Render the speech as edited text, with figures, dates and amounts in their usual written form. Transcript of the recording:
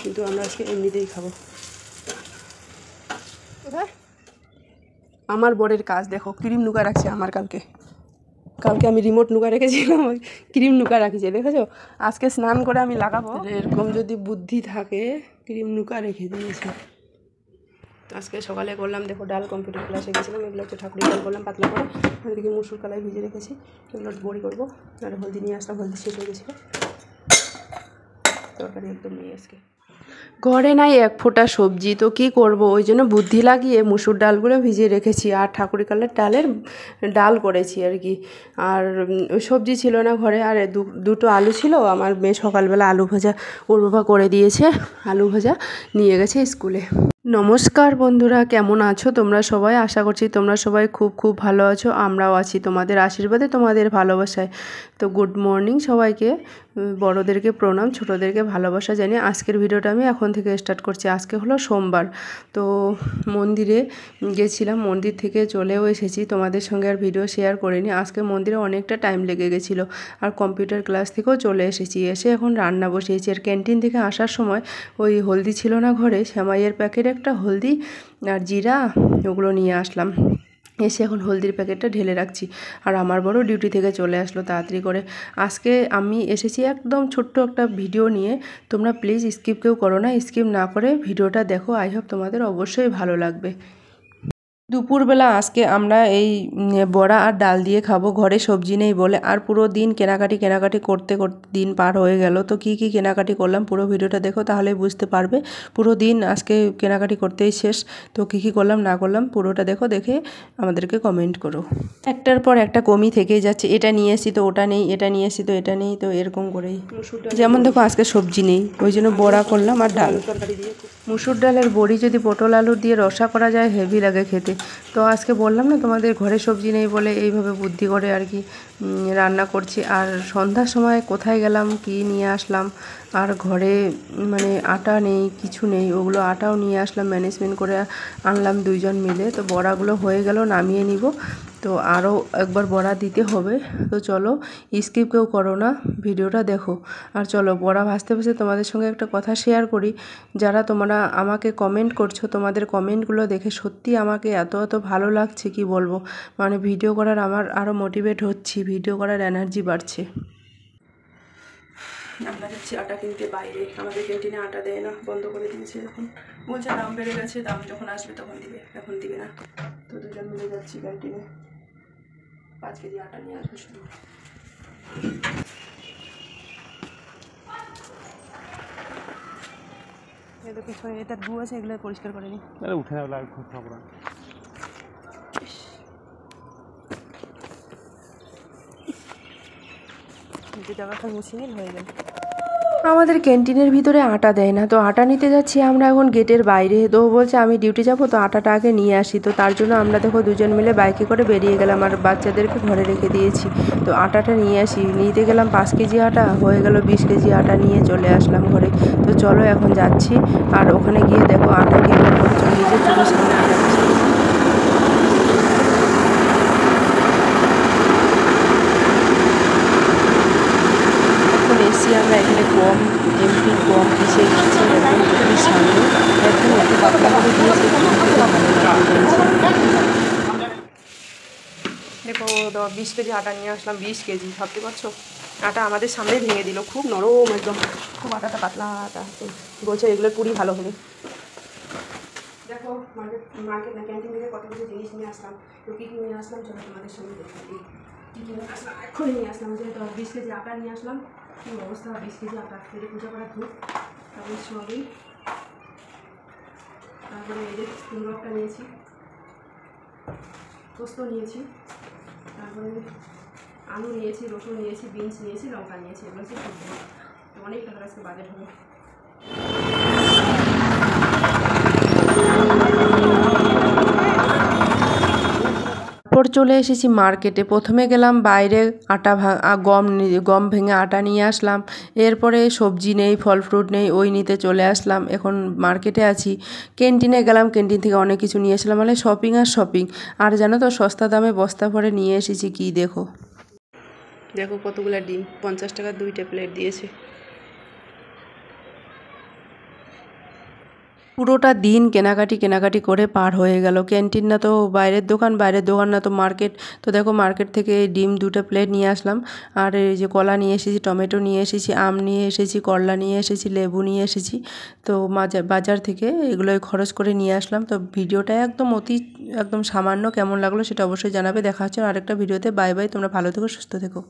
কিন্তু আমরা আজকে এমনিতেই খাবো। আমার বরের কাজ দেখো, ক্রিম নুকা রাখছে আমার কালকে আমি রিমোট নুকা রেখেছিলাম, ওই ক্রিম নুকা রাখিছে দেখেছো। আজকে স্নান করে আমি লাগাবো, এরকম যদি বুদ্ধি থাকে ক্রিম নুকা রেখে দিয়েছে। আজকে সকালে করলাম দেখো ডাল, কম্পিউটার ক্লাসে গেছিলাম, এগুলো হচ্ছে ঠাকুরের ডাল করলাম পাতলা করে, ওদিকে মুসুর কালাই ভিজে রেখেছি, এগুলো বড়ি করবো। আর হলদি নিয়ে আসলাম, হলদি শেষ হয়ে গেছিলো, তরকারি একদম নেই আজকে। ঘরে নাই এক ফোঁটা সবজি, তো কি করব, ওই জন্য বুদ্ধি লাগিয়ে মুসুর ডালগুলো ভিজিয়ে রেখেছি আর ঠাকুরের কালের ডালের ডাল করেছি আর কি। আর ওই সবজি ছিল না ঘরে, আর দুটো আলু ছিল, আমার মেয়ে সকালবেলা আলু ভাজা ওর বাবা করে দিয়েছে, আলু ভাজা নিয়ে গেছে স্কুলে। নমস্কার বন্ধুরা, কেমন আছো তোমরা সবাই? আশা করছি তোমরা সবাই খুব খুব ভালো আছো, আমরাও আছি তোমাদের আশীর্বাদে, তোমাদের ভালোবাসায়। তো গুড মর্নিং সবাইকে, বড়োদেরকে প্রণাম, ছোটোদেরকে ভালোবাসা জানিয়ে আজকের ভিডিওটা আমি এখন থেকে স্টার্ট করছি। আজকে হলো সোমবার, তো মন্দিরে গেছিলাম, মন্দির থেকে চলেও এসেছি, তোমাদের সঙ্গে আর ভিডিও শেয়ার করিনি। আজকে মন্দিরে অনেকটা টাইম লেগে গেছিলো, আর কম্পিউটার ক্লাস থেকেও চলে এসেছি, এসে এখন রান্না বসিয়েছি। আর ক্যান্টিন থেকে আসার সময় ওই হলদি ছিল না ঘরে, সেমাইয়ের প্যাকেট একটা, হলদি আর জিরা, ওগুলো নিয়ে আসলাম, এসে এখন হলদির প্যাকেটটা ঢেলে রাখছি। আর আমার বড় ডিউটি থেকে চলে আসলো তাড়াতাড়ি করে। আজকে আমি এসেছি একদম ছোট্ট একটা ভিডিও নিয়ে, তোমরা প্লিজ স্কিপ কেউ করো না, স্কিপ না করে ভিডিওটা দেখো, আই হোপ তোমাদের অবশ্যই ভালো লাগবে। দুপুরবেলা আজকে আমরা এই বড়া আর ডাল দিয়ে খাবো, ঘরে সবজি নেই বলে। আর পুরো দিন কেনাকাটি করতে করতে দিন পার হয়ে গেল। তো কি কি কেনাকাটি করলাম পুরো ভিডিওটা দেখো, তাহলে বুঝতে পারবে। পুরো দিন আজকে কেনাকাটি করতেই শেষ। তো কি কি করলাম না করলাম পুরোটা দেখো, দেখে আমাদেরকে কমেন্ট করো। একটার পর একটা কমই থেকেই যাচ্ছে, এটা নিয়ে এসি তো ওটা নেই, এটা নিয়ে এসি তো এটা নেই, তো এরকম করেই। যেমন দেখো আজকে সবজি নেই, ওই জন্য বড়া করলাম আর ডাল। মুসুর ডালের বড়ি যদি পটল আলু দিয়ে রসা করা যায়, হেভি লাগে খেতে। তো আজকে বললাম না তোমাদের ঘরে সবজি নেই বলে এইভাবে বুদ্ধি করে আর কি রান্না করছি। আর সন্ধ্যার সময় কোথায় গেলাম, কি নিয়ে আসলাম, আর ঘরে মানে আটা নেই, কিছু নেই, ওগুলো আটাও নিয়ে আসলাম, ম্যানেজমেন্ট করে আনলাম দুইজন মিলে। তো বড়াগুলো হয়ে গেল, নামিয়ে নিব, তো আরও একবার বড়া দিতে হবে। তো চলো স্কিপ কেউ করো না, ভিডিওটা দেখো। আর চলো বড়া ভাজতে ভাজতে তোমাদের সঙ্গে একটা কথা শেয়ার করি। যারা তোমরা আমাকে কমেন্ট করছো, তোমাদের কমেন্টগুলো দেখে সত্যি আমাকে এত এত ভালো লাগছে কি বলবো, মানে ভিডিও করার আমার আরও মোটিভেট হচ্ছি, ভিডিও করার এনার্জি বাড়ছে। আমরা যাচ্ছি আটা কিনতে বাইরে, আমাদের ক্যান্টিনে আটা দেয় না, বন্ধ করে দিয়েছে, এখন বলছে দাম বেড়ে গেছে, দাম যখন আসবে তখন দিবে, এখন দিবে না। তো দুজন মিলে যাচ্ছি ক্যান্টিনে, 5 কেজি আটা নিয়ে আসবো শুধু। এদের পিছনে এটা গু আছে, এগুলো পরিষ্কার করে নি, উঠে যাবে জায়গাটা মুছিয়ে নিন, হয়ে গেল। আমাদের ক্যান্টিনের ভিতরে আটা দেয় না, তো আটা নিতে যাচ্ছি আমরা এখন গেটের বাইরে। তো বলছে আমি ডিউটি যাব, তো আটাটা আগে নিয়ে আসি। তো তার জন্য আমরা দেখো দুজন মিলে বাইকে করে বেরিয়ে গেলাম, আর বাচ্চাদেরকে ঘরে রেখে দিয়েছি। তো আটাটা নিয়ে আসি, নিতে গেলাম 5 কেজি আটা, হয়ে গেল 20 কেজি আটা নিয়ে চলে আসলাম ঘরে। তো চলো এখন যাচ্ছি, আর ওখানে গিয়ে দেখো আটা কি নিজের চোখের সামনে আটা এসি। আমরা এখানে গম, এমপি গম পিছিয়ে দিচ্ছি একদম চোখের সামনে, একদম এত পাতলা করে দিয়েছে, দেখো 20 কেজি আটা নিয়ে আসলাম, 20 কেজি, ভাবতে পারছো? আটা আমাদের সামনে ভেঙে দিল, খুব নরম একদম, খুব আটাটা পাতলা আটা, বলছে এগুলোর পুরি ভালো হবে। দেখো মার্কেট না ক্যান্টিন থেকে কত কিছু জিনিস নিয়ে আসলাম। তো কী কী নিয়ে আসলাম চলো তোমাদের সঙ্গে দেখি। কী কী নিয়ে আসলাম এক্ষুনি নিয়ে আসলাম, যে 20 কেজি আটা নিয়ে আসলাম। কী অবস্থা, 20 কেজি আটা, এটা পূজা করা ধূপ, তারপরে সবই, তারপরে এই যে কুমড়োটা নিয়েছি, পোস্ত নিয়েছি, তারপরে আলু নিয়েছি, রসুন নিয়েছি, বিনস নিয়েছি, লঙ্কা নিয়েছি, এগুলো হচ্ছে সবজি। তো অনেক টাকার আজকে বাজেট হবে। তারপর চলে এসেছি মার্কেটে। প্রথমে গেলাম বাইরে গম ভেঙে আটা নিয়ে আসলাম, এরপরে সবজি নেই, ফল ফ্রুট নেই, ওই নিতে চলে আসলাম। এখন মার্কেটে আছি, ক্যান্টিনে গেলাম, ক্যান্টিন থেকে অনেক কিছু নিয়ে আসলাম, মানে শপিং আর শপিং। আর জানো তো সস্তা দামে বস্তা ভরে নিয়ে এসেছি, কি দেখো, দেখো কতগুলো ডিম, 50 টাকা 2টা প্লেট দিয়েছে। পুরোটা দিন কেনাকাটি করে পার হয়ে গেল। ক্যান্টিন না তো বাইরের দোকান, বাইরের দোকান না তো মার্কেট। তো দেখো মার্কেট থেকে ডিম 2টা প্লেট নিয়ে আসলাম, আর এই যে কলা নিয়ে এসেছি, টমেটো নিয়ে এসেছি, আম নিয়ে এসেছি, করলা নিয়ে এসেছি, লেবু নিয়ে এসেছি। তো বাজার থেকে এগুলোই খরচ করে নিয়ে আসলাম। তো ভিডিওটা একদম সামান্য, কেমন লাগলো সেটা অবশ্যই জানাবে। দেখা হচ্ছে আরেকটা ভিডিওতে। বাই বাই, তোমরা ভালো থেকো, সুস্থ থেকো।